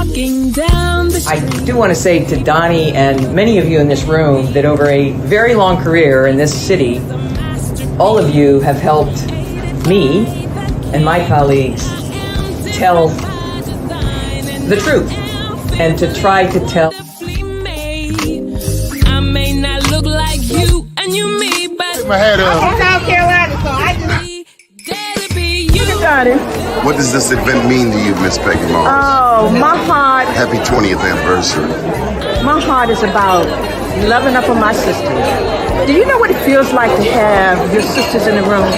walking down the street. I do want to say to Doni and many of you in this room that over a very long career in this city, all of you have helped me and my colleagues tell the truth and to try to tell. I may not look like you and you me, but Take my hat I'm off. from South Carolina, so I just... What does this event mean to you, Miss Peggy Morris? Oh, my heart, Happy 20th anniversary. my heart is about loving up on my sisters. Do you know what it feels like to have your sisters in the room?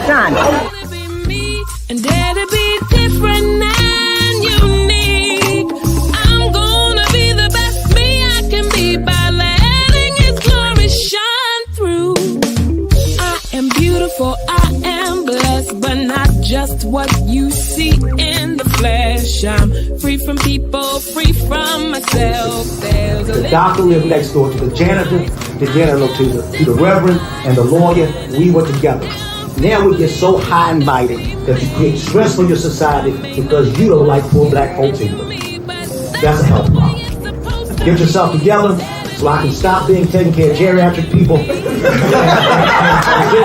John. And dare to be different and unique. I'm gonna be the best me I can be by letting His glory shine through. I am beautiful, I am blessed, but not just what you see in the flesh. I'm free from people, free from myself. There's a The doctor lived next door to the janitor to the reverend, and the lawyer. We were together. Now we get so high and mighty that you create stress for your society because you don't like poor black folks either. That's a health problem. Get yourself together so I can stop being taking care of geriatric people and get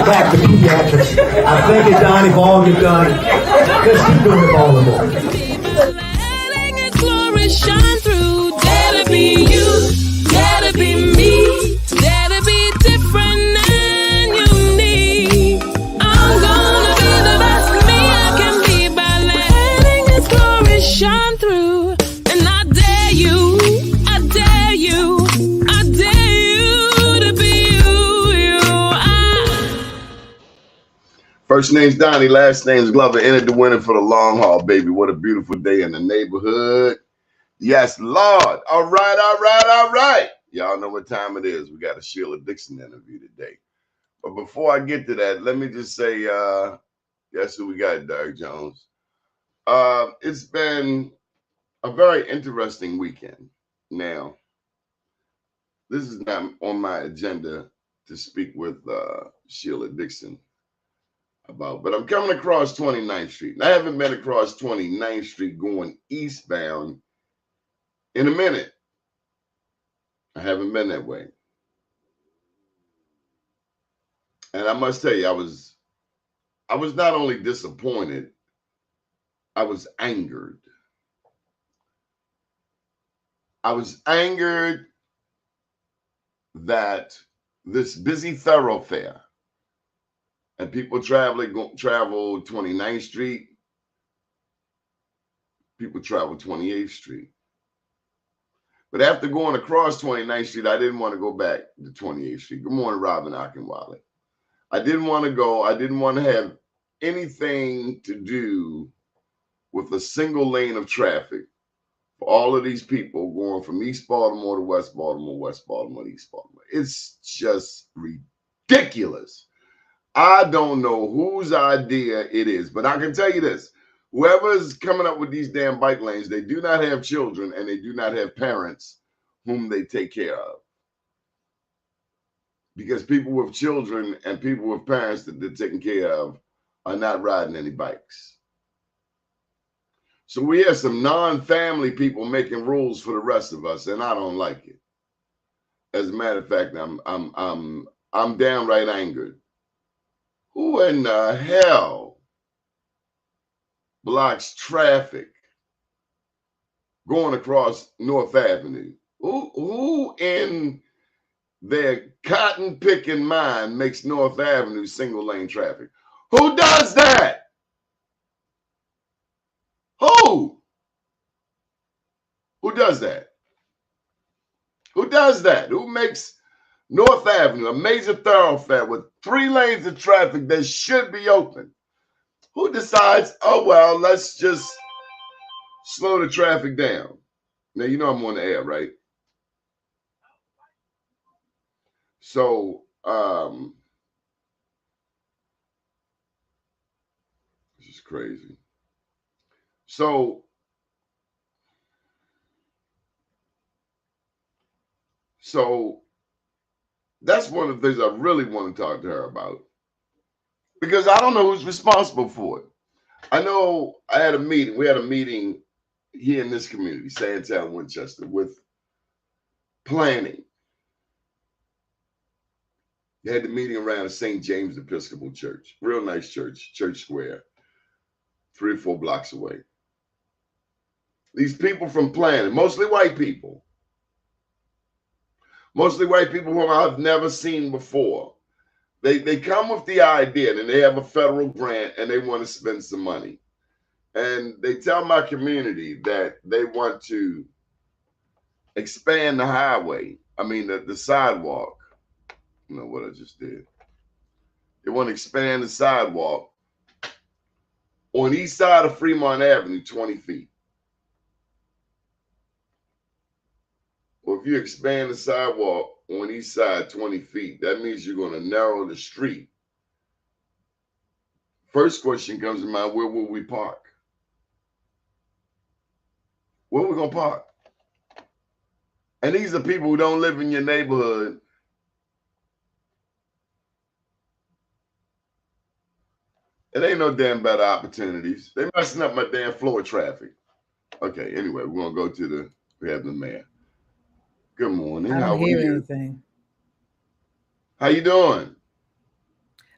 back to pediatrics. I thank you, Doni, for all you've done. Let's keep doing it all and more. letting His glory shine through. Dare to be you, dare to be me, dare to be different and unique. I'm gonna be the best me I can be by letting His glory shine through. And I dare you, I dare you, I dare you to be you. First name's Doni, last name's Glover. Entered the winner for the long haul, baby. What a beautiful day in the neighborhood. Yes, Lord. All right, all right, all right. Y'all know what time it is. We got a Sheila Dixon interview today. But before I get to that, let me just say, guess who we got, Doug Jones? It's been a very interesting weekend. Now, this is not on my agenda to speak with Sheila Dixon about, but I'm coming across 29th Street. And I haven't been across 29th Street going eastbound in a minute. I haven't been that way. And I must tell you, I was not only disappointed, I was angered. I was angered that this busy thoroughfare and people travel 29th Street, people travel 28th Street. But after going across 29th Street, I didn't want to go back to 28th Street. Good morning, Robin Akinwale. I didn't want to go. I didn't want to have anything to do with a single lane of traffic for all of these people going from East Baltimore to West Baltimore, West Baltimore to East Baltimore. It's just ridiculous. I don't know whose idea it is, but I can tell you this. Whoever's coming up with these damn bike lanes, they do not have children and they do not have parents whom they take care of. Because people with children and people with parents that they're taking care of are not riding any bikes. So we have some non-family people making rules for the rest of us, and I don't like it. As a matter of fact, I'm downright angered. Who in the hell blocks traffic going across North Avenue? Who in their cotton picking mind makes North Avenue single lane traffic? Who does that? Who does that? Who does that? Who makes North Avenue a major thoroughfare with 3 lanes of traffic that should be open? Who decides, oh, well, let's just slow the traffic down? Now, you know I'm on the air, right? So, this is crazy. So that's one of the things I really want to talk to her about, because I don't know who's responsible for it. I know we had a meeting here in this community, Sandtown, Winchester, with planning. They had the meeting around St. James Episcopal Church. Real nice church, Church Square, 3 or 4 blocks away. These people from planning, mostly white people whom I've never seen before. They come with the idea, and they have a federal grant, and they want to spend some money. And they tell my community that they want to expand the highway. I mean, the sidewalk. You know what I just did. They want to expand the sidewalk on the east side of Fremont Avenue, 20 feet. Well, if you expand the sidewalk on the east side 20 feet, that means you're going to narrow the street. First question comes to mind, where will we park? Where are we going to park? And these are people who don't live in your neighborhood. It ain't no damn better opportunities. They messing up my damn flow of traffic. Okay, anyway, we're going to go to we have the mayor. Good morning. I How don't are hear you? anything. How you doing?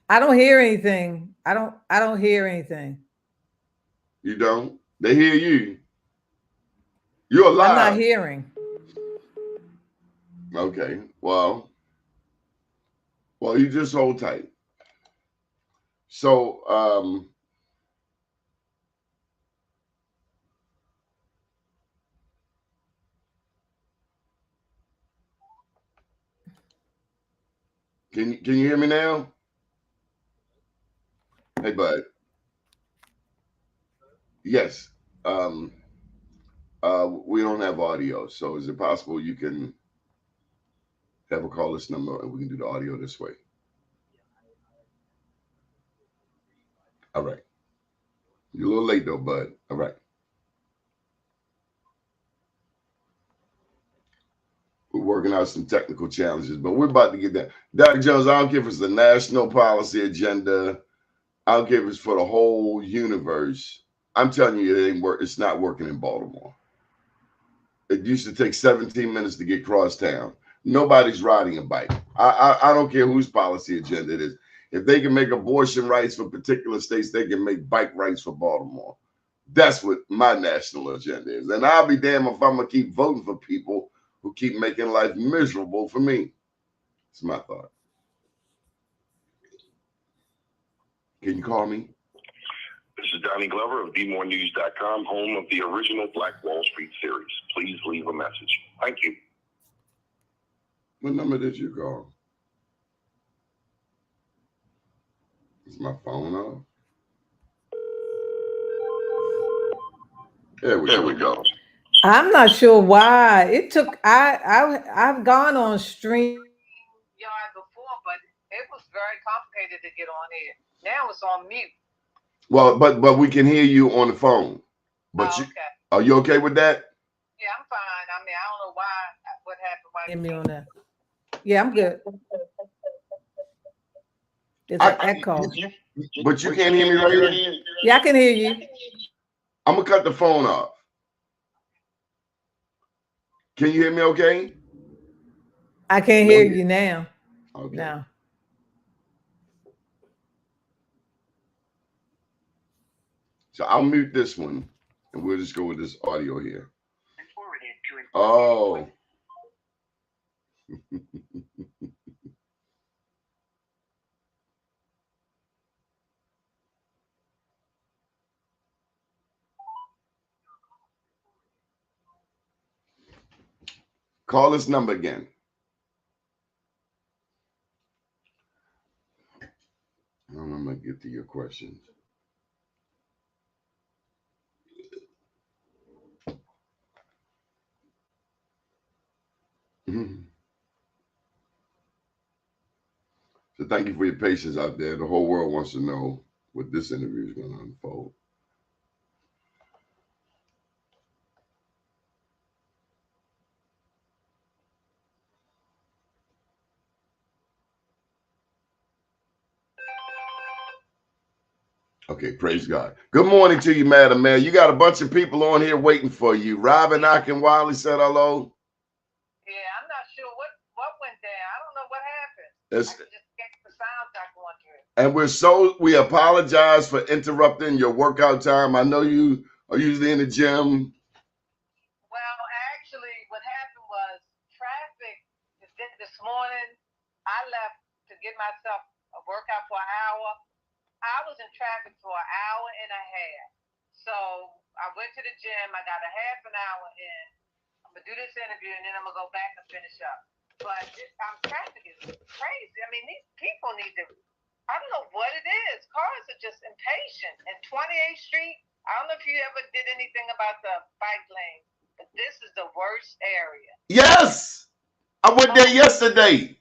I don't hear anything. I don't hear anything. You don't? They hear you. You're alive. I'm not hearing. Okay. Well, you just hold tight. So, can you hear me now? Hey, bud. Yes. We don't have audio, so is it possible you can have a call this number and we can do the audio this way? All right. You're a little late though, bud. All right. We're working out some technical challenges, but we're about to get there. Dr. Jones, I don't care if it's the national policy agenda. I don't care if it's for the whole universe. I'm telling you, it ain't work. It's not working in Baltimore. It used to take 17 minutes to get cross town. Nobody's riding a bike. I don't care whose policy agenda it is. If they can make abortion rights for particular states, they can make bike rights for Baltimore. That's what my national agenda is. And I'll be damned if I'm going to keep voting for people who keep making life miserable for me. It's my thought. Can you call me? This is Donnie Glover of bmorenews.com, home of the original Black Wall Street series. Please leave a message. Thank you. What number did you call? Is my phone off? There we go. I'm not sure why it took. I've gone on stream yard before, but it was very complicated to get on here. Now it's on mute. Well, but we can hear you on the phone. But okay. Are you okay with that? Yeah, I'm fine. I mean, I don't know why. What happened? Why hear me on that? Yeah, I'm good. There's an echo. But you can't hear me right here? Yeah, I can hear you. I'm gonna cut the phone off. Can you hear me okay? I can't hear you now. Okay. Now. So I'll mute this one and we'll just go with this audio here. Oh. Call this number again. I'm gonna get to your questions. So thank you for your patience out there. The whole world wants to know what this interview is going to unfold. Okay, praise God. Good morning to you, Madam Mayor. You got a bunch of people on here waiting for you. Robin Wiley said hello. Yeah, I'm not sure what went down. I don't know what happened. It's, I just get the sound not going through. and we apologize for interrupting your workout time. I know you are usually in the gym. Well, actually, what happened was traffic this morning. I left to get myself a workout for an hour. I was in traffic for an hour and a half. So I went to the gym. I got a half an hour in. I'm going to do this interview, and then I'm going to go back and finish up. But traffic is crazy. I mean, these people need to, I don't know what it is. Cars are just impatient. And 28th Street, I don't know if you ever did anything about the bike lane, but this is the worst area. Yes! I went there yesterday.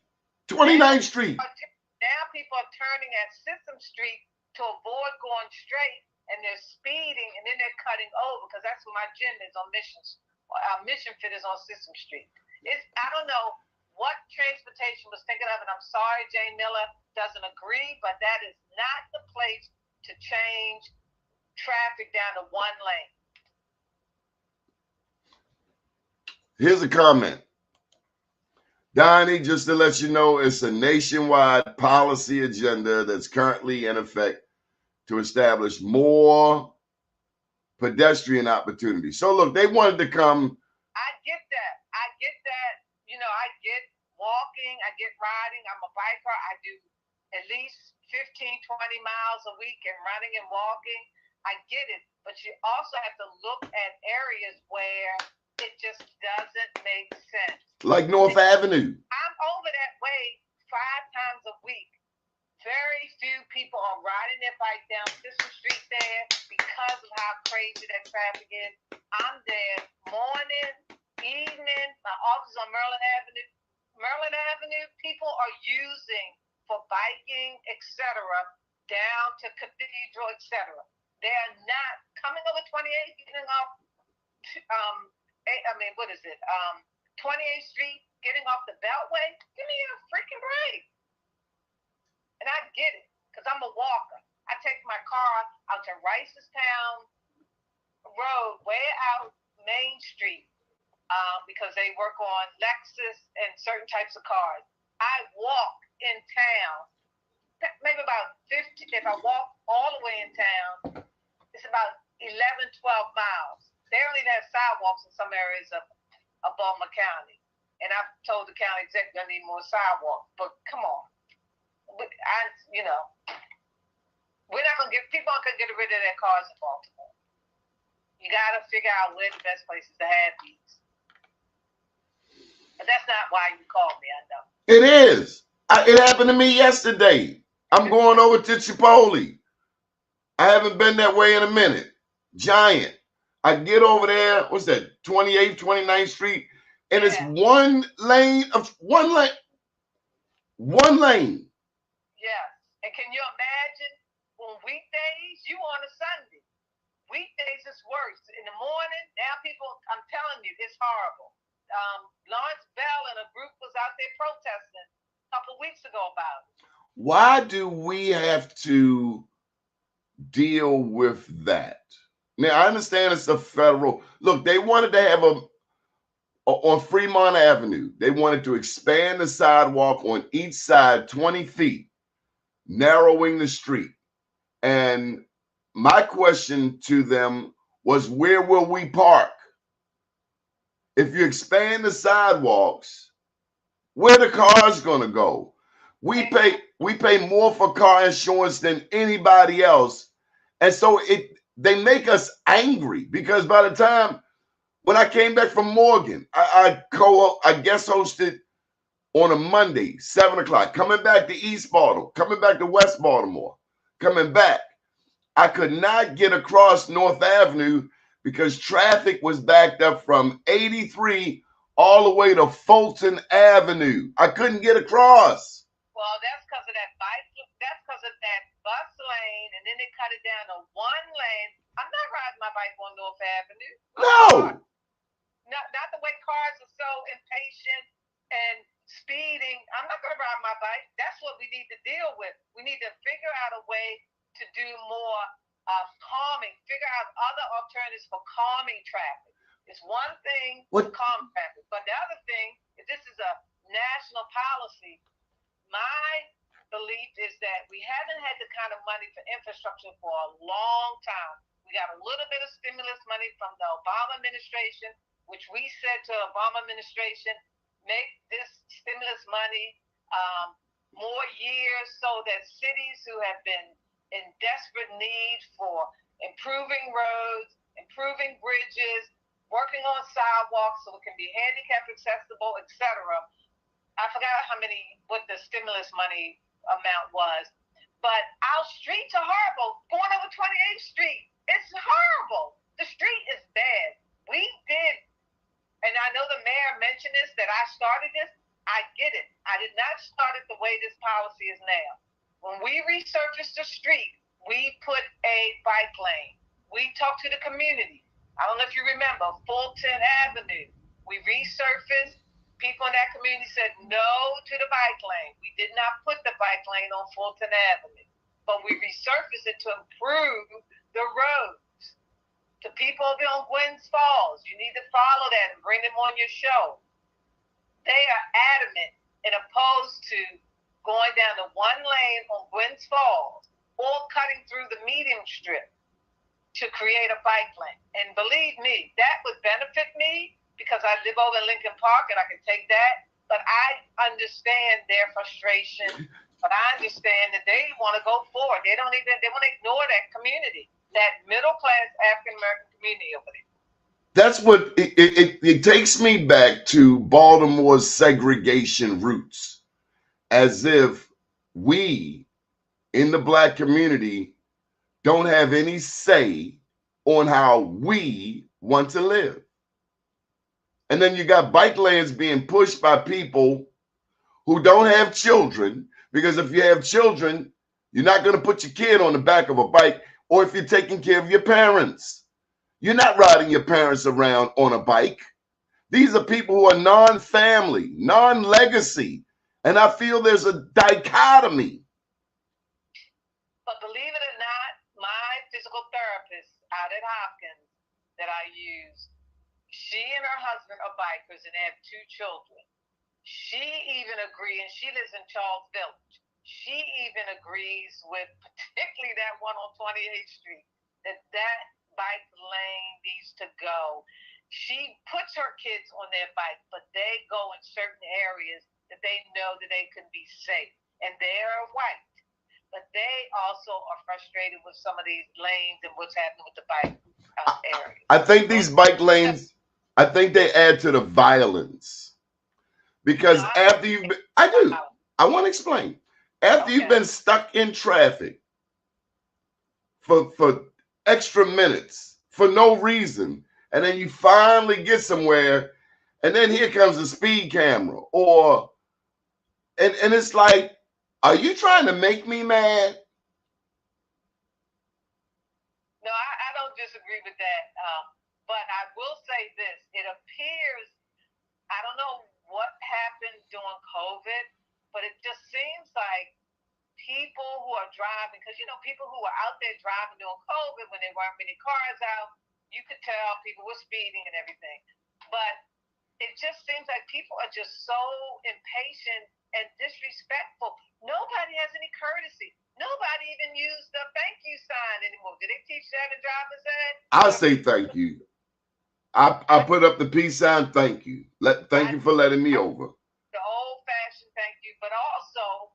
29th Street. Now people are turning at Sissom Street to avoid going straight, and they're speeding, and then they're cutting over, because that's where my gym is on Missions. Our Mission Fit is on Sissom Street. I don't know what transportation was thinking of, and I'm sorry Jay Miller doesn't agree, but that is not the place to change traffic down to one lane. Here's a comment. Doni, just to let you know, it's a nationwide policy agenda that's currently in effect to establish more pedestrian opportunities. So look, they wanted to come. I get that. You know, I get walking, I get riding. I'm a biker. I do at least 15, 20 miles a week and running and walking. I get it. But you also have to look at areas where it just doesn't make sense. Like North Avenue. I'm over that way 5 times a week. Very few people are riding their bike down Sissom Street there because of how crazy that traffic is. I'm there morning, evening. My office on Maryland Avenue. Maryland Avenue, people are using for biking, etc., down to Cathedral, etc. They're not coming over 28th, getting off. 28th Street, getting off the Beltway. Give me a freaking break. And I get it, because I'm a walker. I take my car out to Ricestown Road, way out Main Street, because they work on Lexus and certain types of cars. I walk in town, maybe about 50. If I walk all the way in town, it's about 11, 12 miles. They only have sidewalks in some areas of Baltimore County. And I've told the county executive I need more sidewalks. But come on. We're not going to people aren't going to get rid of their cars in Baltimore. You got to figure out where the best places to have these. But that's not why you called me, I know. It is. It happened to me yesterday. I'm going over to Chipotle. I haven't been that way in a minute. Giant. I get over there, what's that, 28th, 29th Street, and it's one lane. Yeah. And can you imagine on weekdays, you on a Sunday. Weekdays is worse. In the morning, now people, I'm telling you, it's horrible. Lawrence Bell and a group was out there protesting a couple of weeks ago about it. Why do we have to deal with that? Now, I understand it's a federal. Look, they wanted to have on Fremont Avenue, they wanted to expand the sidewalk on each side 20 feet, narrowing the street. And my question to them was, where will we park? If you expand the sidewalks, where the cars going to go? We pay more for car insurance than anybody else. And so they make us angry, because by the time when I came back from Morgan, I guest hosted on a Monday, 7 o'clock, coming back to East Baltimore, coming back to West Baltimore, coming back. I could not get across North Avenue because traffic was backed up from 83 all the way to Fulton Avenue. I couldn't get across. Well, that's because of that bike. That's because of that bus lane, and then they cut it down to one lane. I'm not riding my bike on North Avenue. No. Not the way cars are so impatient and speeding. I'm not going to ride my bike. That's what we need to deal with. We need to figure out a way to do more calming, figure out other alternatives for calming traffic. It's one thing to calm traffic, but the other thing is this is a national policy. My belief is that we haven't had the kind of money for infrastructure for a long time. We got a little bit of stimulus money from the Obama administration, which we said to the Obama administration, make this stimulus money more years so that cities who have been in desperate need for improving roads, improving bridges, working on sidewalks so it can be handicap accessible, etc. I forgot what the stimulus money amount was, but our streets are horrible. Going over 28th Street, it's horrible. The street is bad. We did, and I know the mayor mentioned this, that I started this. I get it. I did not start it the way this policy is now. When we resurfaced the street, we put a bike lane. We talked to the community. I don't know if you remember Fulton Avenue. We resurfaced. People in that community said no to the bike lane. We did not put the bike lane on Fulton Avenue, but we resurfaced it to improve the roads. The people on Gwynns Falls, you need to follow that and bring them on your show. They are adamant and opposed to going down the one lane on Gwynns Falls or cutting through the medium strip to create a bike lane. And believe me, that would benefit me because I live over in Lincoln Park and I can take that. But I understand their frustration. But I understand that they want to go forward. They want to ignore that community, that middle class African American community over there. That's what it takes me back to Baltimore's segregation roots, as if we in the Black community don't have any say on how we want to live. And then you got bike lanes being pushed by people who don't have children, because if you have children, you're not going to put your kid on the back of a bike, or if you're taking care of your parents. You're not riding your parents around on a bike. These are people who are non-family, non-legacy. And I feel there's a dichotomy. But believe it or not, my physical therapist out at Hopkins that I use, she and her husband are bikers and they have 2 children. She even agrees, and she lives in Charles Village. She even agrees with particularly that one on 28th Street, that bike lane needs to go. She puts her kids on their bike, but they go in certain areas that they know that they can be safe. And they are white, but they also are frustrated with some of these lanes and what's happening with the bike areas. I think these bike lanes, I think they add to the violence. Because after you've been, I want to explain. After you've been stuck in traffic for extra minutes for no reason, and then you finally get somewhere, and then here comes a speed camera, and it's like, are you trying to make me mad? No, I don't disagree with that, but I will say this: it appears, I don't know what happened during COVID, but it just seems like people who are driving, because people who were out there driving during COVID when there weren't many cars out, you could tell people were speeding and everything. But it just seems like people are just so impatient and disrespectful. Nobody has any courtesy. Nobody even used the thank you sign anymore. Did they teach that in driver's ed? I'll say thank you. I put up the peace sign, thank you. Thank you for letting me over. The old-fashioned thank you, but also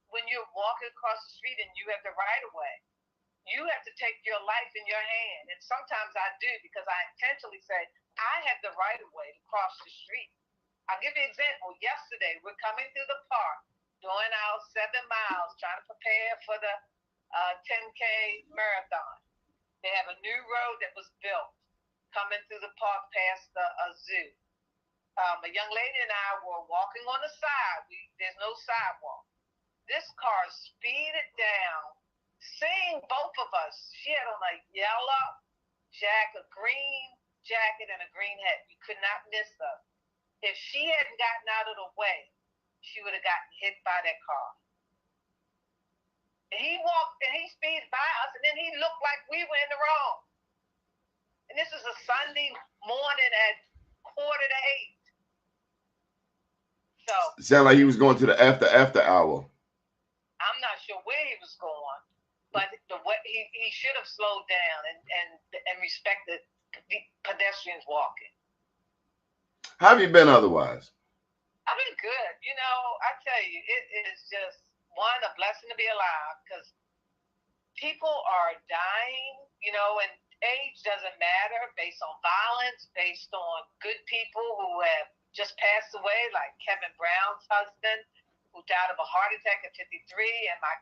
when you're walking across the street and you have the right of way, you have to take your life in your hand. And sometimes I do, because I intentionally say, I have the right of way to cross the street. I'll give you an example. Yesterday, we're coming through the park, doing our 7 miles, trying to prepare for the 10K marathon. They have a new road that was built coming through the park past the zoo. A young lady and I were walking on the side. There's no sidewalk. This car speeded down, seeing both of us. She had on a yellow jacket, a green jacket, and a green hat. You could not miss her. If she hadn't gotten out of the way, she would have gotten hit by that car. He walked and he speeds by us, and then he looked like we were in the wrong. And this is a Sunday morning at 7:45. So It sounded like he was going to the after hour. I'm not sure where he was going, but he should have slowed down and respected the pedestrians walking. How have you been otherwise? I've been good. You know, I tell you, it is just a blessing to be alive, because people are dying, you know, and age doesn't matter, based on violence, based on good people who have just passed away, like Kevin Brown's husband, who died of a heart attack at 53, and my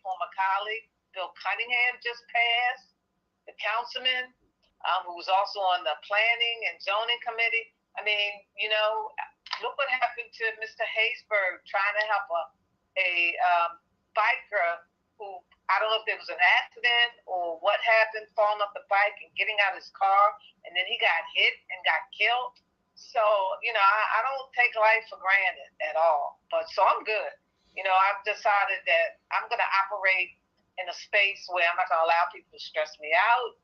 former colleague, Bill Cunningham, just passed, the councilman, who was also on the planning and zoning committee. I mean, you know, look what happened to Mr. Haysberg trying to help a biker who, I don't know if there was an accident or what happened, falling off the bike and getting out of his car, and then he got hit and got killed. So, you know, I don't take life for granted at all. But so I'm good. You know, I've decided that I'm going to operate in a space where I'm not going to allow people to stress me out.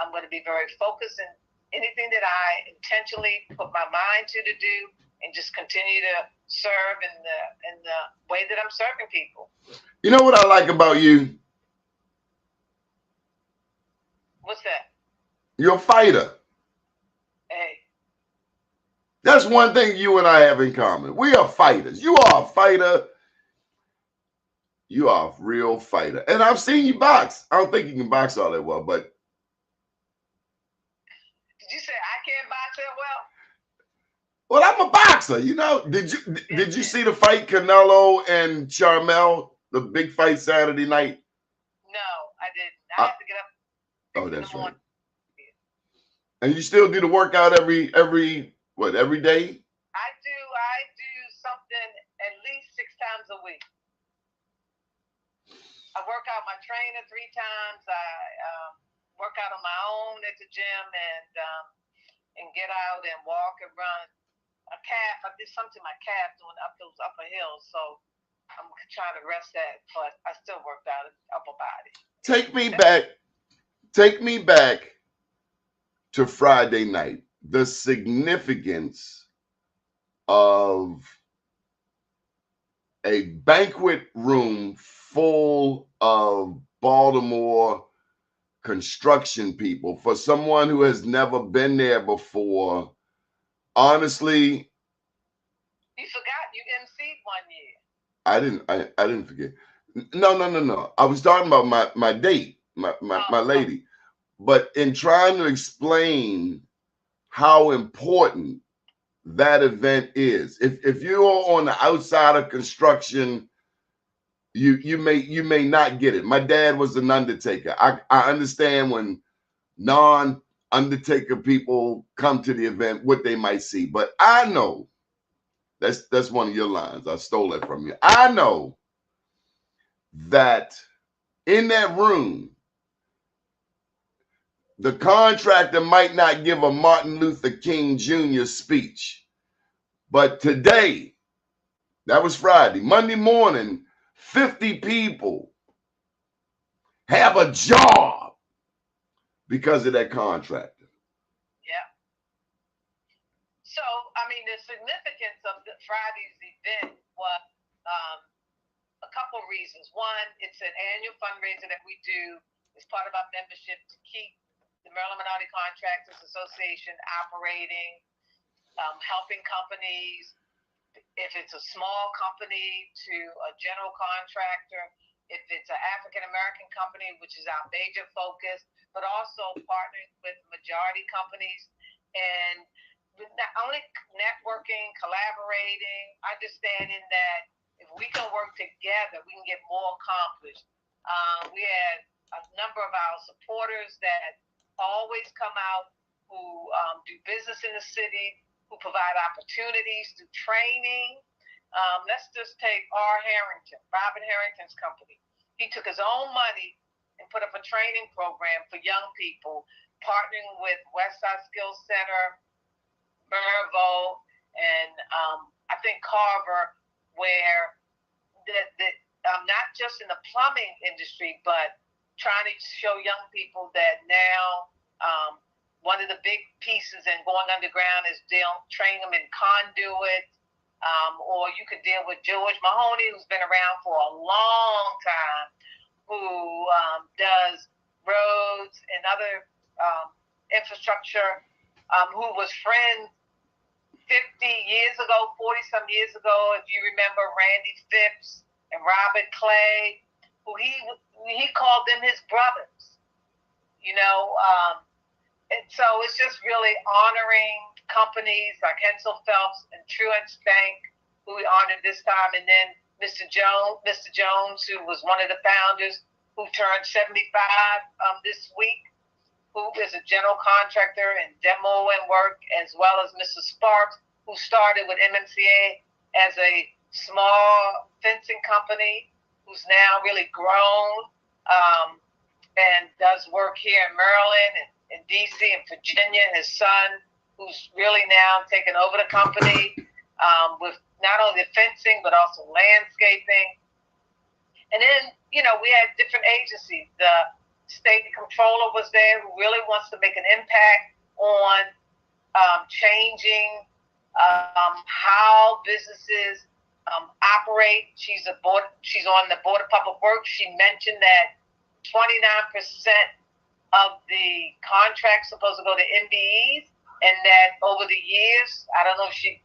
I'm going to be very focused in anything that I intentionally put my mind to do, and just continue to serve in the way that I'm serving people. You know what I like about you? What's that? You're a fighter. Hey. That's one thing you and I have in common. We are fighters. You are a fighter. You are a real fighter. And I've seen you box. I don't think you can box all that well, but. Did you say I can't box that well? Well, I'm a boxer, you know. Did you see the fight, Canelo and Charmel, the big fight Saturday night? No, I didn't. I had to get up. Oh, that's right. And you still do the workout every day? I do something at least 6 times a week. I work out my trainer 3 times. I work out on my own at the gym and get out and walk and run. I did something to my calf doing up those upper hills, so I'm trying to rest that, but I still worked out upper body. Take me back to Friday night. The significance of a banquet room full of Baltimore construction people. For someone who has never been there before, honestly, you forgot you emceed one year. I didn't forget. No. I was talking about my date, my lady. But in trying to explain how important that event is, if you're on the outside of construction, you may not get it. My dad was an undertaker. I understand when non-undertaker people come to the event, what they might see. But I know, that's one of your lines. I stole it from you. I know that in that room, the contractor might not give a Martin Luther King Jr. speech. But today, that was Friday, Monday morning, 50 people have a job because of that contractor. Yeah. So, I mean, the significance of Friday's event was a couple of reasons. One, it's an annual fundraiser that we do as part of our membership to keep the Maryland Minority Contractors Association operating, helping companies, if it's a small company to a general contractor, if it's an African-American company, which is our major focus, but also partnering with majority companies, and not only networking, collaborating, understanding that if we can work together, we can get more accomplished. We had a number of our supporters that always come out, who do business in the city, who provide opportunities through training. Let's just take Robin Harrington's company. He took his own money and put up a training program for young people, partnering with Westside Skills Center, Mervo, and I think Carver, where not just in the plumbing industry, but trying to show young people that now one of the big pieces in going underground is train them in conduit, or you could deal with George Mahoney, who's been around for a long time, who does roads and other infrastructure, who was friends 50 years ago, 40-some years ago, if you remember Randy Phipps and Robert Clay, who he called them his brothers, you know. And so it's just really honoring companies like Hensel Phelps and Truist Bank, who we honored this time, and then Mr. Jones, who was one of the founders, who turned 75 this week, who is a general contractor and demo and work, as well as Mrs. Sparks, who started with MMCA as a small fencing company, who's now really grown and does work here in Maryland and in DC and Virginia. His son, who's really now taken over the company with not only the fencing, but also landscaping. And then, you know, we had different agencies. The state controller was there, who really wants to make an impact on changing how businesses operate. She's on the Board of Public Works. She mentioned that 29% of the contracts supposed to go to MBEs, and that over the years, I don't know if she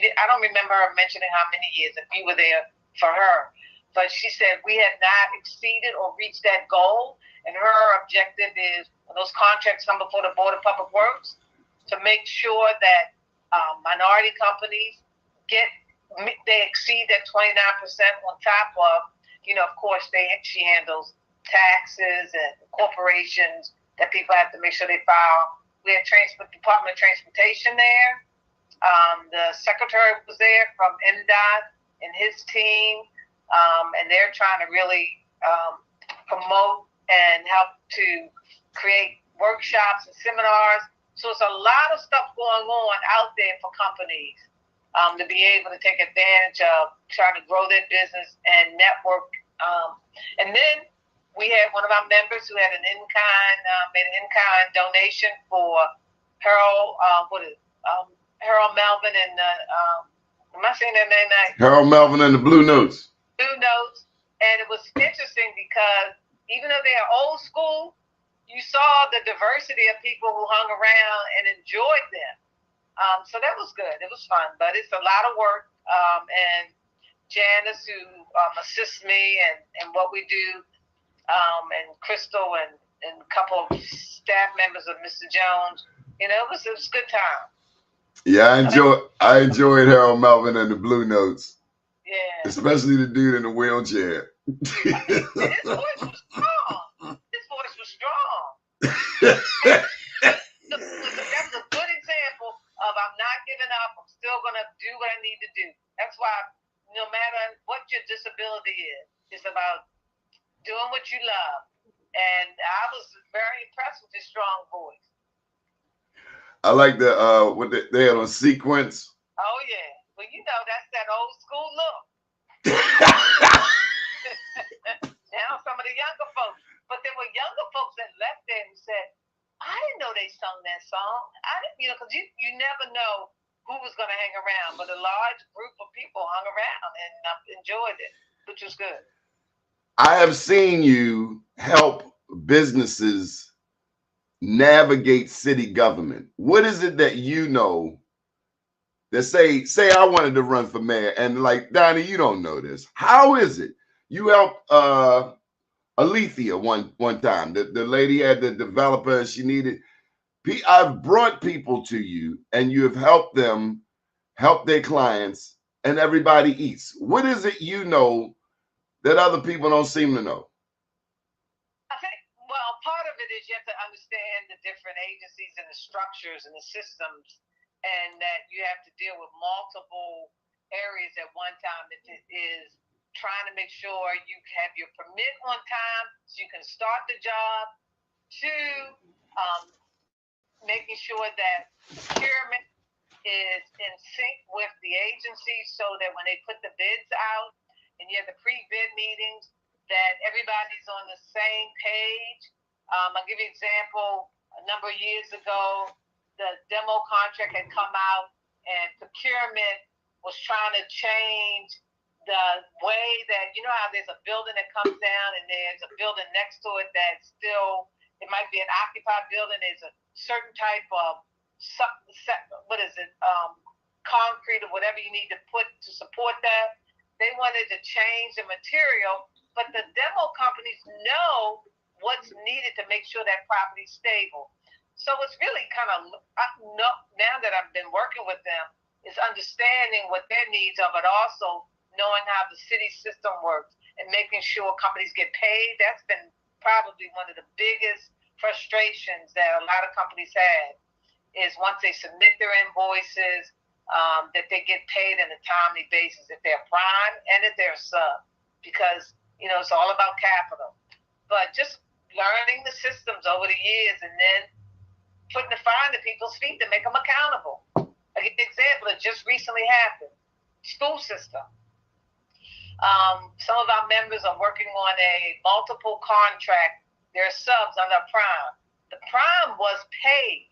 did. I don't remember her mentioning how many years, if you were there for her. But she said we had not exceeded or reached that goal, and her objective is, when those contracts come before the Board of Public Works, to make sure that minority companies they exceed that 29% on top of, you know, of course, she handles taxes and corporations that people have to make sure they file. We had Department of Transportation there. The secretary was there from MDOT and his team, and they're trying to really promote and help to create workshops and seminars. So it's a lot of stuff going on out there for companies to be able to take advantage of, trying to grow their business and network. And then we had one of our members who had made an in-kind donation for Harold Melvin and am I saying that name right? Harold Melvin and the Blue Notes. Blue Notes. And it was interesting because even though they are old school, you saw the diversity of people who hung around and enjoyed them. So that was good. It was fun, but it's a lot of work. And Janice, who assists me and what we do, and Crystal and a couple of staff members of Mr. Jones, you know, it was a good time. Yeah, I enjoyed Harold Melvin and the Blue Notes. Yeah. Especially the dude in the wheelchair. His voice was strong. That was a good example of I'm not giving up. I'm still going to do what I need to do. That's why no matter what your disability is, it's about doing what you love. And I was very impressed with his strong voice. I like what they had on Sequence. Oh, yeah. Well, you know, that's that old school look. Now some of the younger folks. But there were younger folks that left there and said, I didn't know they sung that song. I didn't, you know, because you never know who was going to hang around. But a large group of people hung around and enjoyed it, which was good. I have seen you help businesses navigate city government. What is it that you know that say I wanted to run for mayor, and like, Doni, you don't know this. How is it? You helped Alethea one time. The lady had the developer, she needed. I've brought people to you, and you have helped them help their clients, and everybody eats. What is it you know that other people don't seem to know? I think, well, part of it is you have to understand the different agencies and the structures and the systems, and that you have to deal with multiple areas at one time. It is trying to make sure you have your permit on time so you can start the job. Two, making sure that procurement is in sync with the agency so that when they put the bids out, and you have the pre-bid meetings, that everybody's on the same page. I'll give you an example. A number of years ago, the demo contract had come out, and procurement was trying to change the way that, you know how there's a building that comes down and there's a building next to it that's still, it might be an occupied building, there's a certain type of, concrete or whatever you need to put to support that. They wanted to change the material, but the demo companies know what's needed to make sure that property's stable. So it's really kind of, now that I've been working with them, is understanding what their needs are, but also knowing how the city system works and making sure companies get paid. That's been probably one of the biggest frustrations that a lot of companies have, is once they submit their invoices, that they get paid on a timely basis if they're prime and if they're sub, because, you know, it's all about capital. But just learning the systems over the years and then putting the fire to people's feet to make them accountable. I'll give you an example that just recently happened. School system. Some of our members are working on a multiple contract. They're subs under prime. The prime was paid.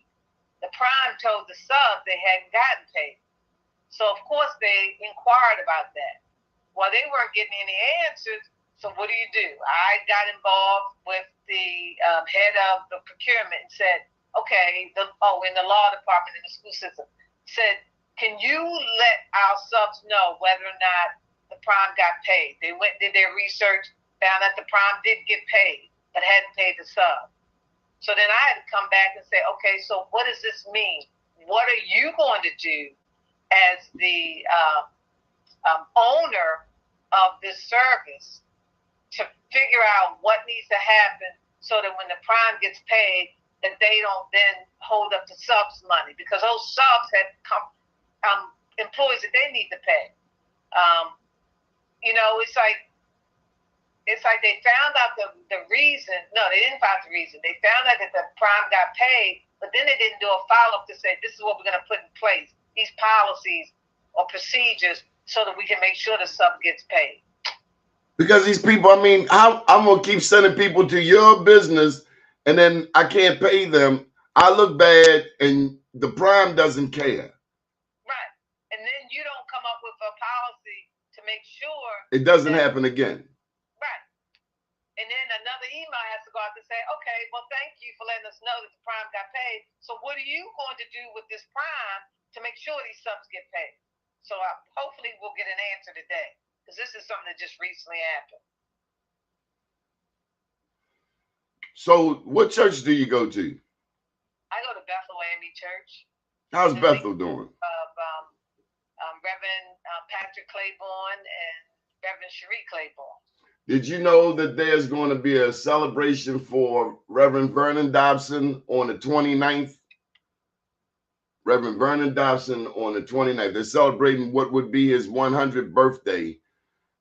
The prime told the sub they hadn't gotten paid. So, of course, they inquired about that. Well, they weren't getting any answers, so what do? I got involved with the head of the procurement and said, okay, in the law department in the school system, said, can you let our subs know whether or not the prime got paid? They went, did their research, found that the prime did get paid, but hadn't paid the sub. So then I had to come back and say, okay, so what does this mean? What are you going to do as the owner of this service to figure out what needs to happen so that when the prime gets paid, that they don't then hold up the subs money, because those subs have employees that they need to pay. You know, it's like they found out the reason. No, they didn't find the reason. They found out that the prime got paid, but then they didn't do a follow-up to say, this is what we're going to put in place, these policies or procedures, so that we can make sure the sub gets paid. Because these people, I mean, I'm going to keep sending people to your business, and then I can't pay them. I look bad, and the prime doesn't care. Right. And then you don't come up with a policy to make sure it doesn't happen again. Right. And then another email has to go out to say, okay, well, thank you for letting us know that the prime got paid. So what are you going to do with this prime to make sure these subs get paid? So hopefully we'll get an answer today, because this is something that just recently happened. So what church do you go to? I go to Bethel AME Church. How's Bethel doing? Reverend Patrick Claiborne and Reverend Cherie Claiborne. Did you know that there's going to be a celebration for Reverend Vernon Dobson on the 29th? Reverend Vernon Dobson on the 29th. They're celebrating what would be his 100th birthday.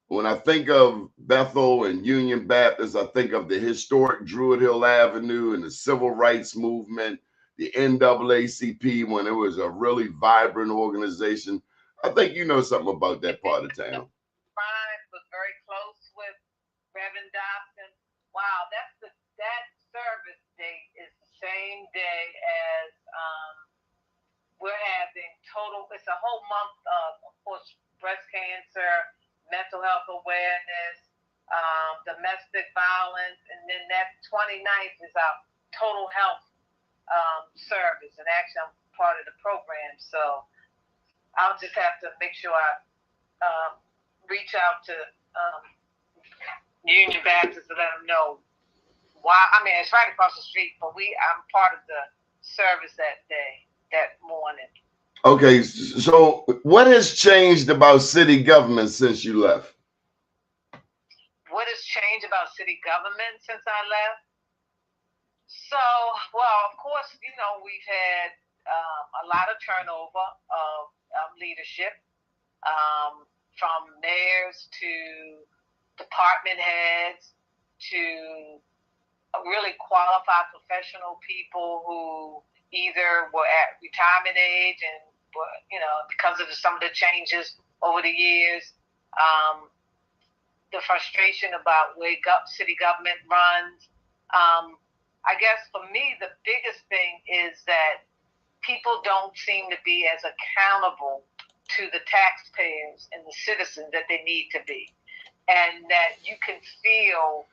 When I think of Bethel and Union Baptist, I think of the historic Druid Hill Avenue and the civil rights movement, the NAACP, when it was a really vibrant organization. I think you know something about that part of town. Brian was very close with Reverend Dobson. Wow, that service date is the same day as we're having it's a whole month of course, breast cancer, mental health awareness, domestic violence, and then that 29th is our total health service. And actually, I'm part of the program, so I'll just have to make sure I reach out to Union Baptist to let them know why. I mean, it's right across the street, but I'm part of the service that day, that morning. Okay, so what has changed about city government since you left? What has changed about city government since I left? So, well, of course, you know, we've had a lot of turnover of leadership, from mayors to department heads to really qualified professional people who either were at retirement age and were, you know, because of some of the changes over the years, the frustration about where city government runs. I guess for me, the biggest thing is that people don't seem to be as accountable to the taxpayers and the citizens that they need to be. And that you can feel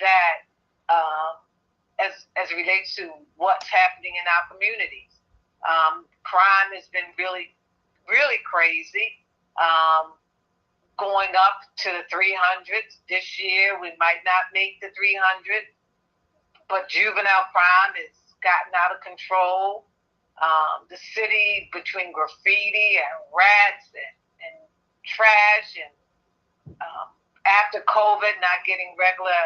that as it relates to what's happening in our communities. Crime has been really, really crazy. Going up to the 300s. This year, we might not make the 300, but juvenile crime has gotten out of control. The city, between graffiti and rats and trash, and after COVID, not getting regular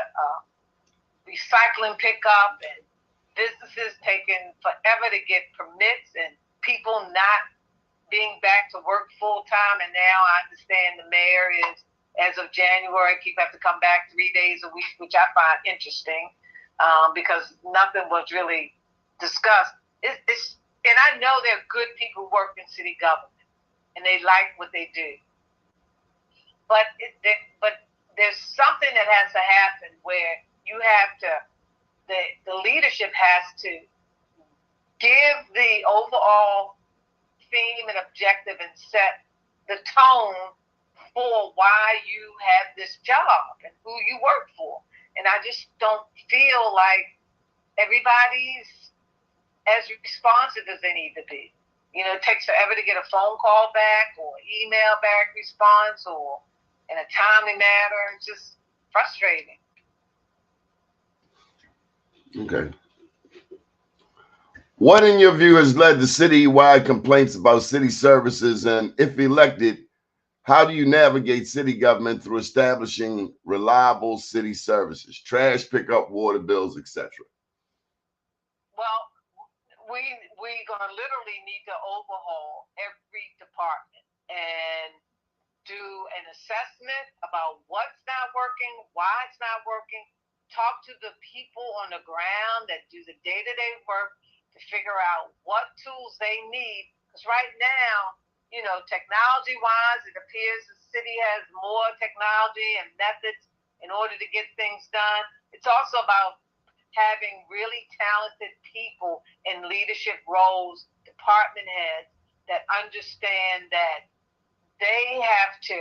recycling pickup, and businesses taking forever to get permits, and people not being back to work full time. And now I understand the mayor is, as of January, people have to come back 3 days a week, which I find interesting because nothing was really discussed. And I know there are good people who work in city government and they like what they do. But there's something that has to happen where you have to, the leadership has to give the overall theme and objective and set the tone for why you have this job and who you work for. And I just don't feel like everybody's as responsive as they need to be. You know, it takes forever to get a phone call back or email back response or in a timely manner. It's just frustrating. Okay. What, in your view, has led to citywide complaints about city services? And if elected, how do you navigate city government through establishing reliable city services, trash pickup, water bills, etc.? Well, we're going to literally need to overhaul every department and do an assessment about what's not working, why it's not working, talk to the people on the ground that do the day-to-day work to figure out what tools they need. Because right now, you know, technology-wise, it appears the city has more technology and methods in order to get things done. It's also about having really talented people in leadership roles, department heads, that understand that they have to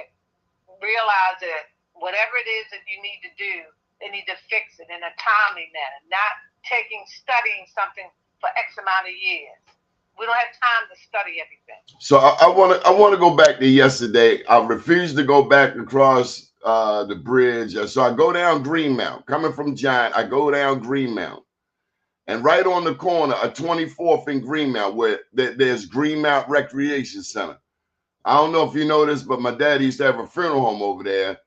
realize that whatever it is that you need to do, they need to fix it in a timely manner, not studying something for X amount of years. We don't have time to study everything. So I want to go back to yesterday. I refuse to go back across the bridge. So I go down Greenmount, coming from Giant. I go down Greenmount, and right on the corner of 24th and Greenmount, where there's Greenmount Recreation Center. I don't know if you know this, but my dad used to have a funeral home over there,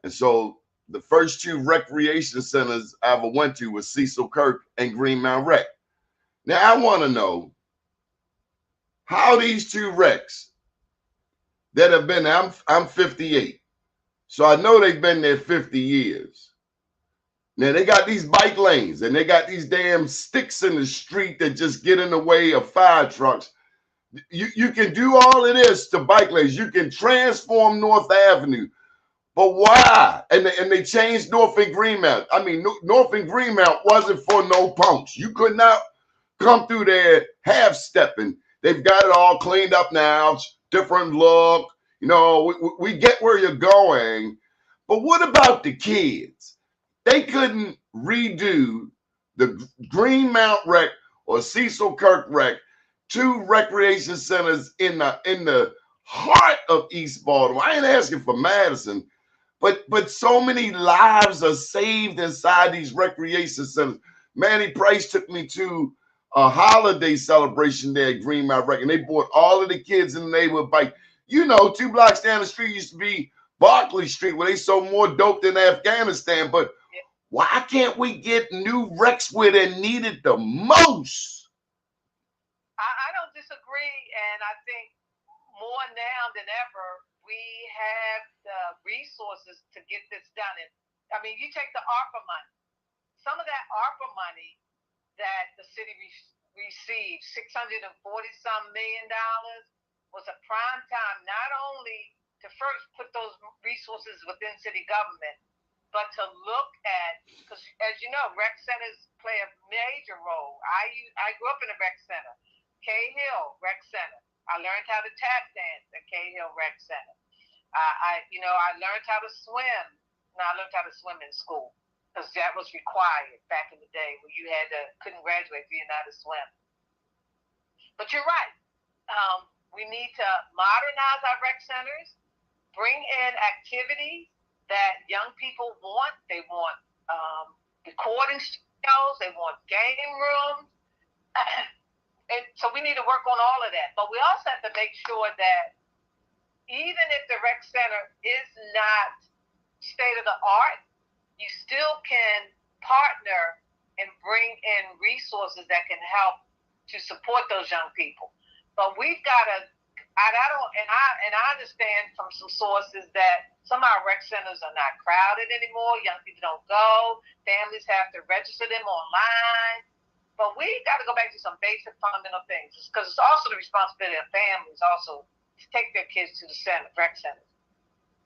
and so the first two recreation centers I ever went to was Cecil Kirk and Greenmount Rec. Now I want to know how these two recs that have been, I'm 58, so I know they've been there 50 years. Now they got these bike lanes and they got these damn sticks in the street that just get in the way of fire trucks. You can do all of this to bike lanes. You can transform North Avenue, but why? And they changed North and Greenmount. I mean, North and Greenmount wasn't for no punks. You could not come through there half stepping. They've got it all cleaned up now, different look. You know, we get where you're going. But what about the kids? They couldn't redo the Greenmount Rec or Cecil Kirk Rec, two recreation centers in the heart of East Baltimore. I ain't asking for Madison, but so many lives are saved inside these recreation centers. Manny Price took me to a holiday celebration there at Greenmount Rec, and they brought all of the kids in the neighborhood bike. You know, 2 blocks down the street used to be Barclay Street, where they sold more dope than Afghanistan. But why can't we get new recs where they're needed the most? I don't disagree, and I think more now than ever, we have the resources to get this done. And I mean, you take the ARPA money. Some of that ARPA money that the city received, $640-some million, was a prime time not only to first put those resources within city government, but to look at, because as you know, rec centers play a major role. I grew up in a rec center, Cahill Rec Center. I learned how to tap dance at Cahill Rec Center. I learned how to swim. No, I learned how to swim in school because that was required back in the day where you couldn't graduate if you didn't know how to swim. But you're right. We need to modernize our rec centers, bring in activities that young people want. They want recording studios. They want game rooms. And so we need to work on all of that. But we also have to make sure that even if the rec center is not state of the art, you still can partner and bring in resources that can help to support those young people. But we've got to, I understand from some sources that some of our rec centers are not crowded anymore. Young people don't go. Families have to register them online. But we've got to go back to some basic fundamental things because it's also the responsibility of families also to take their kids to the rec centers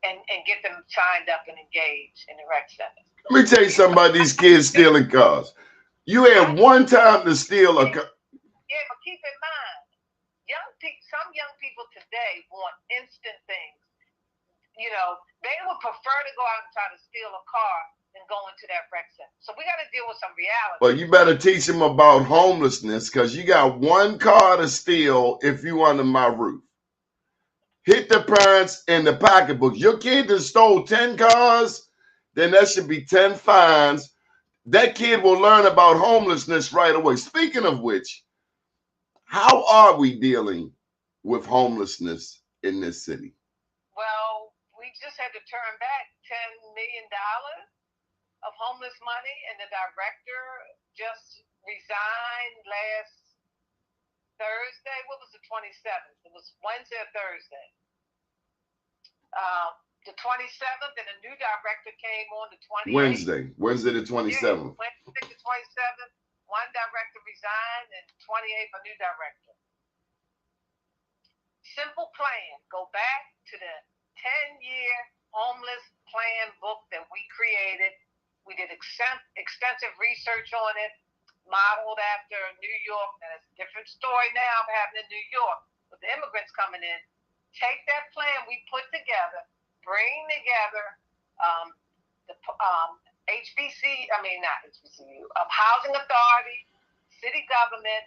and get them signed up and engaged in the rec centers. Let me tell you something about these kids stealing cars. You had one time to steal a car. Yeah, but keep in mind, some young people today want instant things. You know, they would prefer to go out and try to steal a car than go into that rec center. So we got to deal with some reality. Well, you better teach them about homelessness because you got one car to steal if you under my roof. Hit the parents in the pocketbook. Your kid that stole 10 cars, then that should be 10 fines. That kid will learn about homelessness right away. Speaking of which, how are we dealing with homelessness in this city? Well, we just had to turn back $10 million of homeless money, and the director just resigned last Thursday. What was the 27th? It was Wednesday or Thursday. The 27th, and a new director came on the 28th. Wednesday the 27th. Wednesday the 27th. One director resigned, and 28th, a new director. Simple plan. Go back to the 10-year homeless plan book that we created. We did extensive research on it, modeled after New York. And it's a different story now happening in New York with the immigrants coming in. Take that plan we put together, bring together the Housing Authority, city government,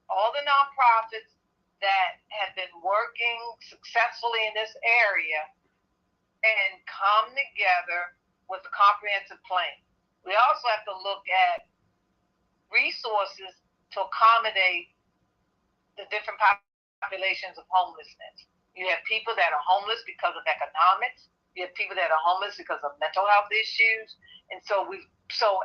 all the nonprofits that have been working successfully in this area and come together with a comprehensive plan. We also have to look at resources to accommodate the different populations of homelessness. You have people that are homeless because of economics. You have people that are homeless because of mental health issues. And so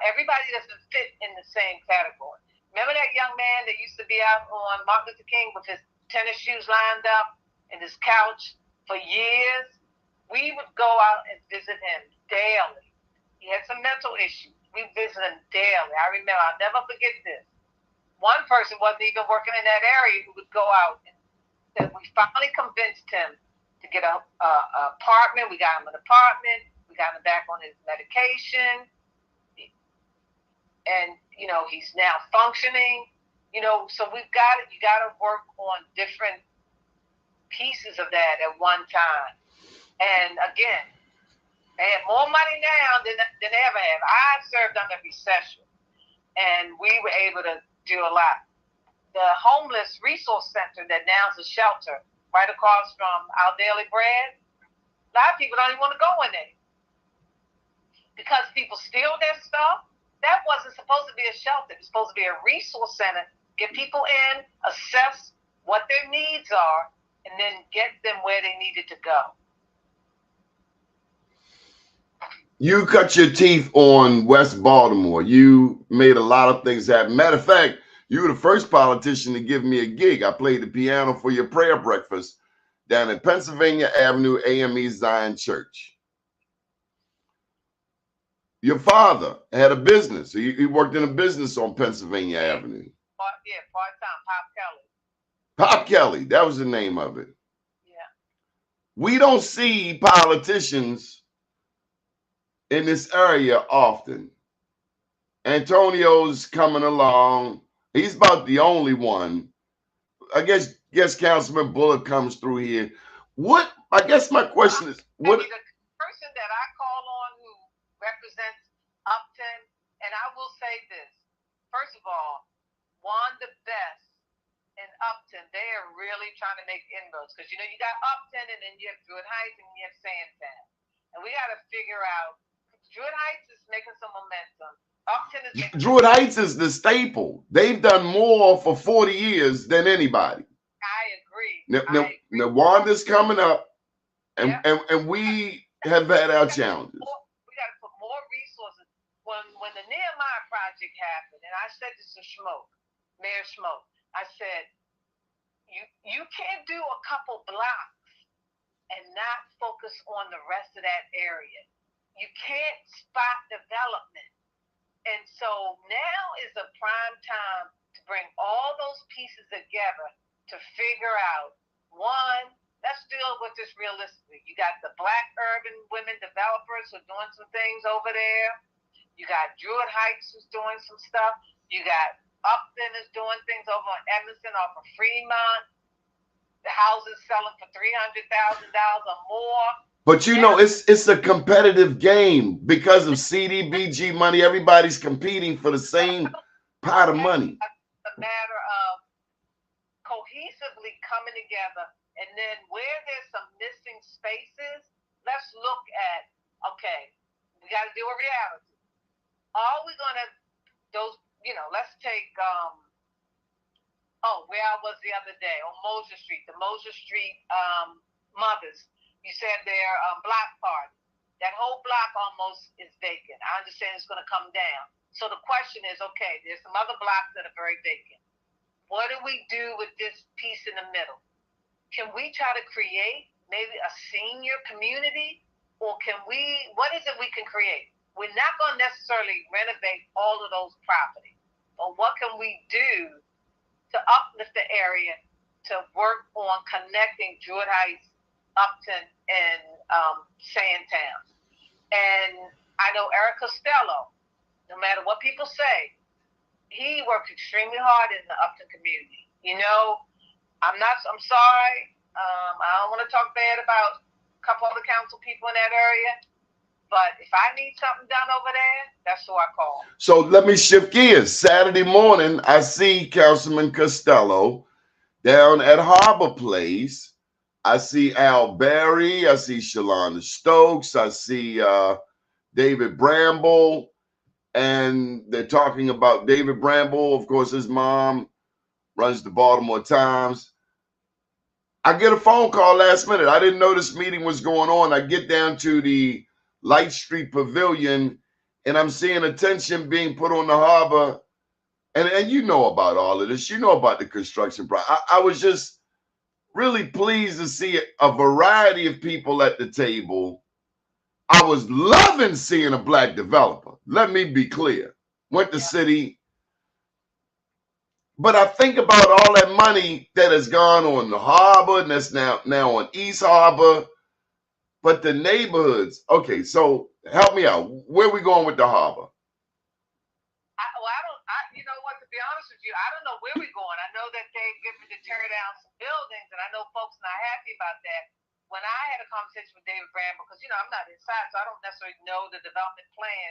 everybody doesn't fit in the same category. Remember that young man that used to be out on Martin Luther King with his tennis shoes lined up in his couch for years? We would go out and visit him daily. He had some mental issues. We visited him daily. I remember, I'll never forget this. One person wasn't even working in that area who would go out. And we finally convinced him to get an apartment. We got him an apartment. We got him back on his medication. And, you know, he's now functioning. You know, so you got to work on different pieces of that at one time. And again, they have more money now than they ever have. I served under recession, and we were able to do a lot. The homeless resource center that now is a shelter right across from Our Daily Bread, a lot of people don't even want to go in there because people steal their stuff. That wasn't supposed to be a shelter. It's supposed to be a resource center. Get people in, assess what their needs are, and then get them where they needed to go. You cut your teeth on West Baltimore. You made a lot of things happen. Matter of fact, you were the first politician to give me a gig. I played the piano for your prayer breakfast down at Pennsylvania Avenue AME Zion Church. Your father had a business. He worked in a business on Pennsylvania Avenue. Yeah, part-time, Pop Kelly. Pop Kelly, that was the name of it. Yeah. We don't see politicians in this area often. Antonio's coming along. He's about the only one. I guess Councilman Bullock comes through here. What? I guess my question is, what? The person that I call on who represents Upton, and I will say this. First of all, the best in Upton, they are really trying to make inroads because you got Upton and then you have Druid Heights and you have Sandtown, and we got to figure out. Druid Heights is making some momentum. Upton is making Druid Heights is the staple. They've done more for 40 years than anybody. I agree. Now Wanda's coming up, and we have had our challenges. We got to put more resources. When the Nehemiah project happened, and I said this to Mayor Schmoke, I said, you can't do a couple blocks and not focus on the rest of that area. You can't spot development. And so now is the prime time to bring all those pieces together to figure out, one, let's deal with this realistically. You got the Black urban women developers who are doing some things over there. You got Druid Heights who's doing some stuff. You got Upton is doing things over on Emerson off of Fremont. The houses selling for $300,000 or more. But it's a competitive game because of CDBG money. Everybody's competing for the same pot of money. It's a matter of cohesively coming together, and then where there's some missing spaces, let's look at, okay, we got to deal with reality. Are we going to, let's take, where I was the other day on Mosier Street, the Mosier Street mothers. You said their block party. That whole block almost is vacant. I understand it's going to come down. So the question is, okay, there's some other blocks that are very vacant. What do we do with this piece in the middle? Can we try to create maybe a senior community? Or what is it we can create? We're not going to necessarily renovate all of those properties. But what can we do to uplift the area to work on connecting Druid Heights, Upton, and Sandtown? And I know Eric Costello, no matter what people say, he worked extremely hard in the Upton community. I'm sorry. I don't want to talk bad about a couple other council people in that area, but if I need something done over there, that's who I call. So let me shift gears. Saturday morning, I see Councilman Costello down at Harbor Place. I see Al Berry. I see Shalonda Stokes. I see David Bramble. And they're talking about David Bramble. Of course, his mom runs the Baltimore Times. I get a phone call last minute. I didn't know this meeting was going on. I get down to the Light Street Pavilion, and I'm seeing attention being put on the harbor. And you know about all of this. You know about the construction project. I was just really pleased to see a variety of people at the table. I was loving seeing a Black developer. Let me be clear. Went to city. But I think about all that money that has gone on the harbor, and that's now on East Harbor. But the neighborhoods, okay, so help me out. Where are we going with the harbor? You know what, to be honest with you, I don't know where we're going. I know that they're giving to tear down some buildings, and I know folks not happy about that. When I had a conversation with David Bramble, because, I'm not inside, so I don't necessarily know the development plan,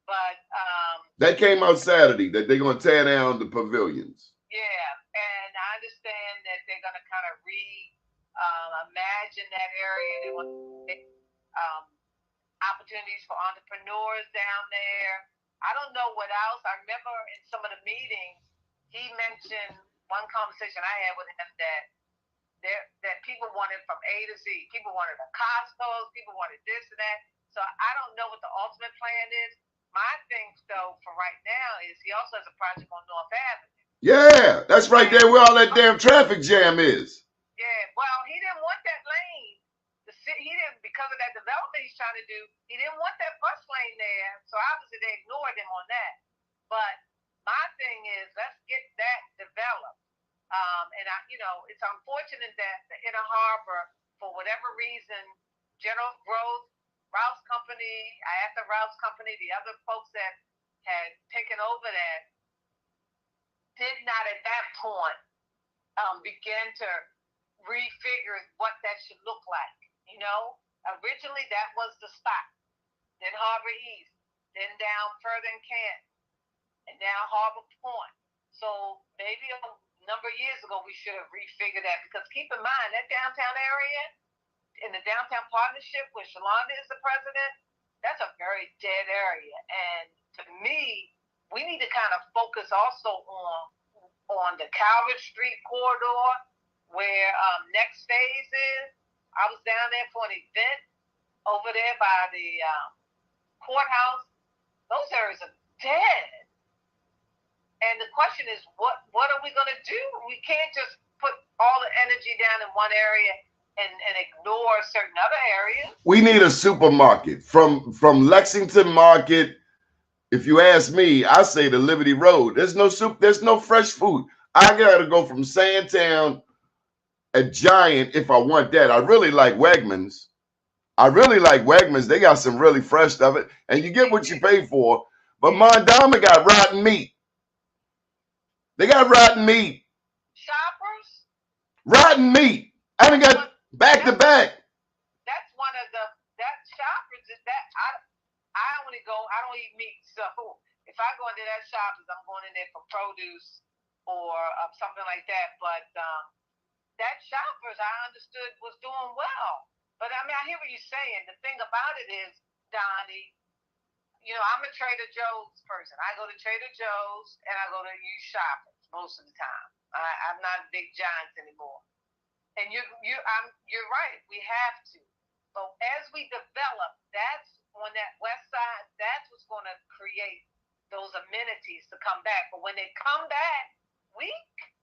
but... that came out Saturday, that they're going to tear down the pavilions. Yeah, and I understand that they're going to kind of imagine that area. They want opportunities for entrepreneurs down there. I don't know what else. I remember in some of the meetings, he mentioned one conversation I had with him that people wanted from A to Z. People wanted a Costco. People wanted this and that. So I don't know what the ultimate plan is. My thing, though, for right now is he also has a project on North Avenue. Yeah, that's right there where all that damn traffic jam is. Yeah, well, he didn't want that lane. He didn't, because of that development he's trying to do, he didn't want that bus lane there. So obviously they ignored him on that. But my thing is, let's get that developed. And it's unfortunate that the Inner Harbor for whatever reason, General Rouse Company, I asked the Rouse Company, the other folks that had taken over that, did not at that point begin to refigure what that should look like. You know, originally that was the spot, then Harbor East, then down further in Canton, and now Harbor Point. So maybe a number of years ago we should have refigured that, because keep in mind that downtown area, in the downtown partnership where Shalonda is the president, that's a very dead area. And to me, we need to kind of focus also on the Calvert Street corridor where next phase is. I was down there for an event over there by the courthouse. Those areas are dead. And the question is, what are we going to do? We can't just put all the energy down in one area and ignore certain other areas. We need a supermarket from Lexington Market. If you ask me, I say the Liberty Road. There's no soup. There's no fresh food. I got to go from Sandtown, a Giant, if I want that. I really like Wegmans. They got some really fresh stuff, and you get what you pay for. But Mondama got rotten meat. They got rotten meat. Shoppers? Rotten meat. I done got back to back. That's one of that Shoppers is that I only go, I don't eat meat. So if I go into that Shoppers, I'm going in there for produce or something like that. But that Shoppers, I understood, was doing well. But I mean, I hear what you're saying. The thing about it is, Donnie, you know, I'm a Trader Joe's person. I go to Trader Joe's and I go to use Shoppers most of the time. I'm not big Giants anymore. And you're right. We have to. But as we develop, that's on that west side. That's what's going to create those amenities to come back. But when they come back, we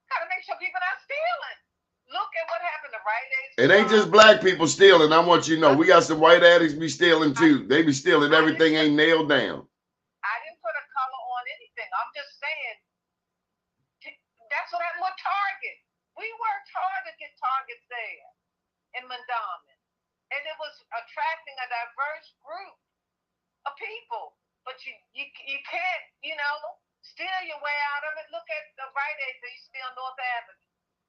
got to make sure people are not stealing. Look at what happened to Rite Aid. It ain't just black people stealing. I want you to know, we got some white addicts be stealing too. They be stealing everything ain't nailed down. I didn't put a color on anything. I'm just saying, that's what happened with Target. We worked hard to get Targets there in Mondawmin. And it was attracting a diverse group of people. But you can't, you know, steal your way out of it. Look at the Rite Aid that used to be on North Avenue.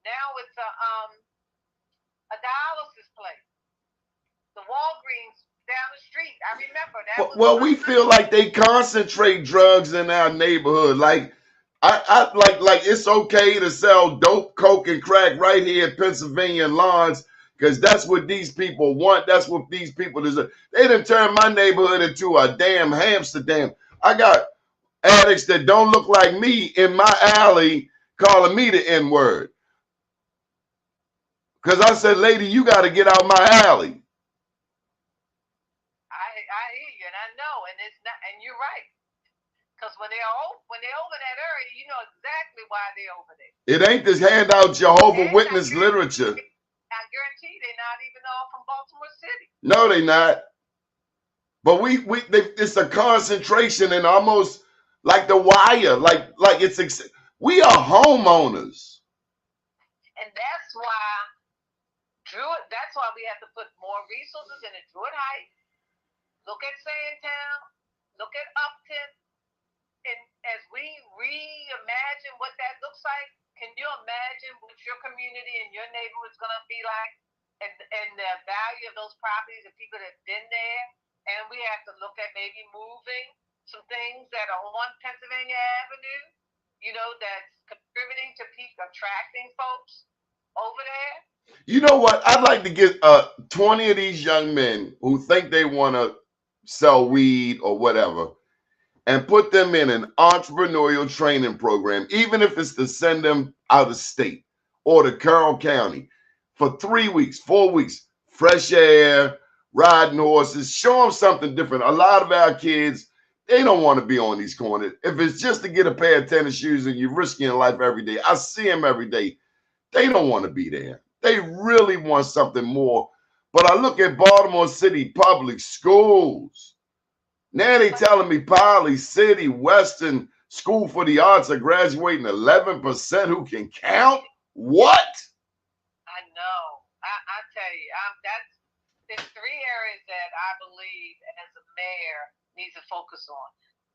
Now it's a dialysis place. The Walgreens down the street. I remember that. Well, we feel like they concentrate drugs in our neighborhood. Like I like it's okay to sell dope, coke, and crack right here in Pennsylvania and Lawrence, because that's what these people want. That's what these people deserve. They done turned my neighborhood into a damn Amsterdam. I got addicts that don't look like me in my alley calling me the N-word. Because I said, lady, you got to get out my alley. I hear you, and I know, and it's not, and you're right. Because when they're over that area, you know exactly why they're over there. It ain't this handout Jehovah's Witness literature. I guarantee they're not even all from Baltimore City. No, they not. But it's a concentration and almost like The Wire, like we are homeowners. And that's why that's why we have to put more resources in the Druid Heights. Look at Sandtown, look at Upton, and as we reimagine what that looks like, can you imagine what your community and your neighborhood is going to be like, and the value of those properties and people that have been there? And we have to look at maybe moving some things that are on Pennsylvania Avenue, you know, that's contributing to people, attracting folks over there. You know what? I'd like to get 20 of these young men who think they want to sell weed or whatever, and put them in an entrepreneurial training program, even if it's to send them out of state or to Carroll County for 3 weeks, 4 weeks, fresh air, riding horses, show them something different. A lot of our kids, they don't want to be on these corners. If it's just to get a pair of tennis shoes and you're risking your life every day, I see them every day. They don't want to be there. They really want something more. But I look at Baltimore City public schools. Now they telling me Poly City, Western School for the Arts are graduating 11% who can count. What? I know. I tell you, there's three areas that I believe as a mayor needs to focus on.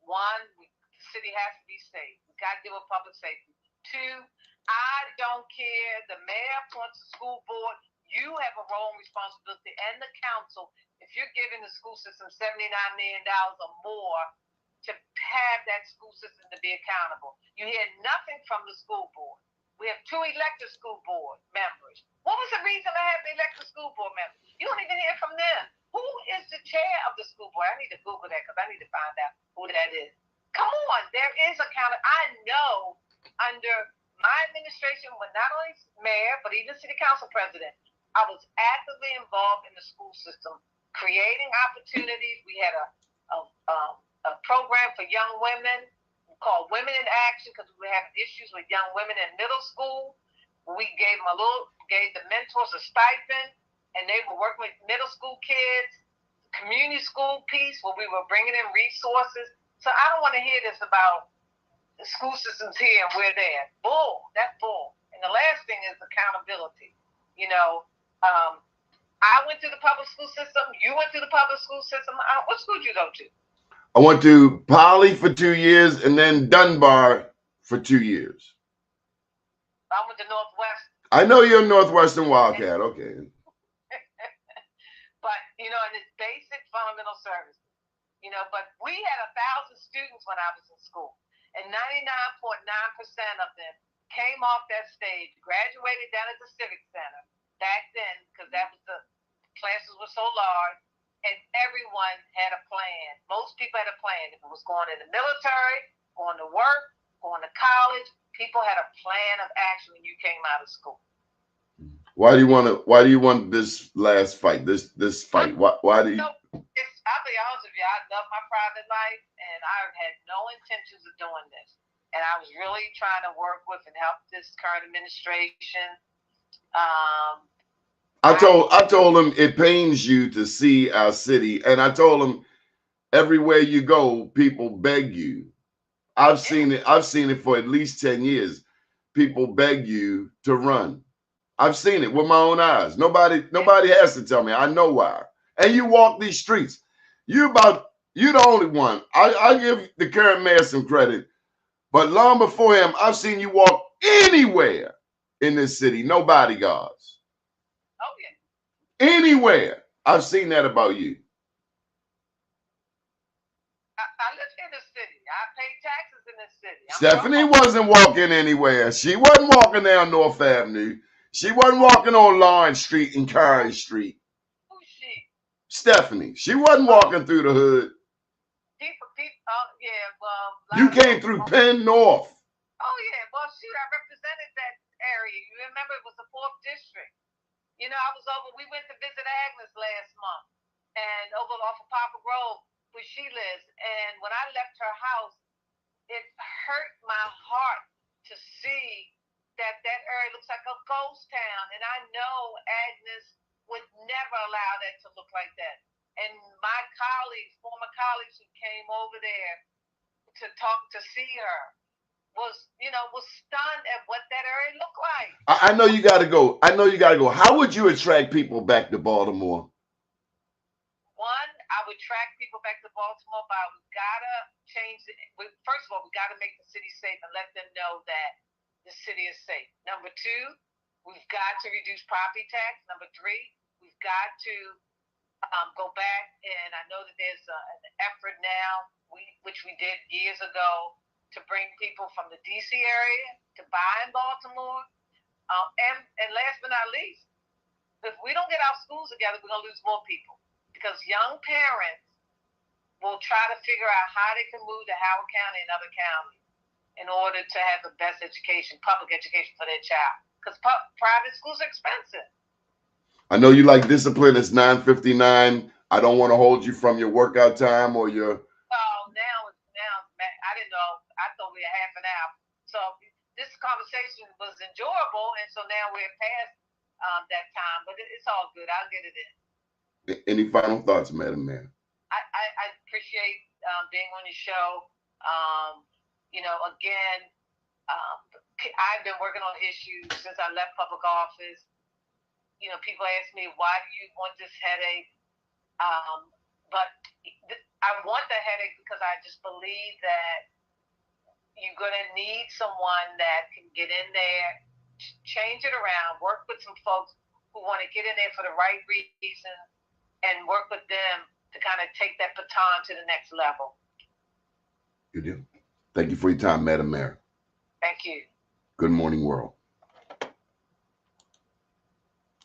One, the city has to be safe. We got to deal with public safety. Two, I don't care. The mayor appoints the school board. You have a role and responsibility, and the council, if you're giving the school system $79 million or more to have that school system to be accountable. You hear nothing from the school board. We have 2 elected school board members. What was the reason I have the elected school board members? You don't even hear from them. Who is the chair of the school board? I need to Google that because I need to find out who that is. Come on, there is accountability. I know under my administration, when not only mayor, but even city council president, I was actively involved in the school system, creating opportunities. We had a program for young women called Women in Action because we had issues with young women in middle school. We gave the mentors a stipend, and they were working with middle school kids. Community school piece where we were bringing in resources. So I don't want to hear this about the school systems here and we're there. Bull. That's bull. And the last thing is accountability. I went through the public school system. You went through the public school system. What school did you go to? I went to Poly for 2 years and then Dunbar for 2 years. I went to Northwest. I know you're a Northwestern Wildcat. Okay. But, and it's basic fundamental services. But we had 1,000 students when I was in school. And 99.9% of them came off that stage, graduated down at the Civic Center back then, because the classes were so large, and everyone had a plan. Most people had a plan. If it was going in the military, going to work, going to college, people had a plan of action when you came out of school. Why do you want this last fight? This fight? Why do you? I'll be honest with you. I love my private life, and I had no intentions of doing this. And I was really trying to work with and help this current administration. I told him it pains you to see our city, and I told him everywhere you go, people beg you. I've seen it for at least 10 years. People beg you to run. I've seen it with my own eyes. Nobody has to tell me. I know why. And you walk these streets. You're the only one. I give the current mayor some credit, but long before him, I've seen you walk anywhere in this city, no bodyguards. Oh yeah. Anywhere. I've seen that about you. I live in the city. I pay taxes in the city. Stephanie wasn't walking anywhere. She wasn't walking down North Avenue. She wasn't walking on Lawrence Street and Curry Street. Who's she? Stephanie. She wasn't walking through the hood. You came through Penn North. Oh yeah. Well, shoot, I represented that area. You remember it was the 4th district. We went to visit Agnes last month, and over off of Papa Grove, where she lives. And when I left her house, it hurt my heart to see that area looks like a ghost town. And I know Agnes would never allow that to look like that. And my former colleagues who came over there to see her, was stunned at what that area looked like. I know you got to go. How would you attract people back to Baltimore? One, I would attract people back to Baltimore by we gotta change it. First of all, we gotta make the city safe and let them know that the city is safe. Number 2, we've got to reduce property tax. Number 3, we've got to go back, and I know that there's an effort now, which we did years ago, to bring people from the D.C. area to buy in Baltimore. And last but not least, if we don't get our schools together, we're going to lose more people. Because young parents will try to figure out how they can move to Howard County and other counties in order to have the best education, public education for their child. Because private schools are expensive. I know you like discipline. It's 9:59. I don't want to hold you from your workout time or your... Now, I didn't know. I thought we had half an hour. So this conversation was enjoyable, and so now we're past that time. But it's all good. I'll get it in. Any final thoughts, Madam Mayor? I appreciate being on your show. I've been working on issues since I left public office. people ask me, why do you want this headache? But I want the headache because I just believe that you're going to need someone that can get in there, change it around, work with some folks who want to get in there for the right reason, and work with them to kind of take that baton to the next level. You do. Thank you for your time, Madam Mayor. Thank you. Good morning, world.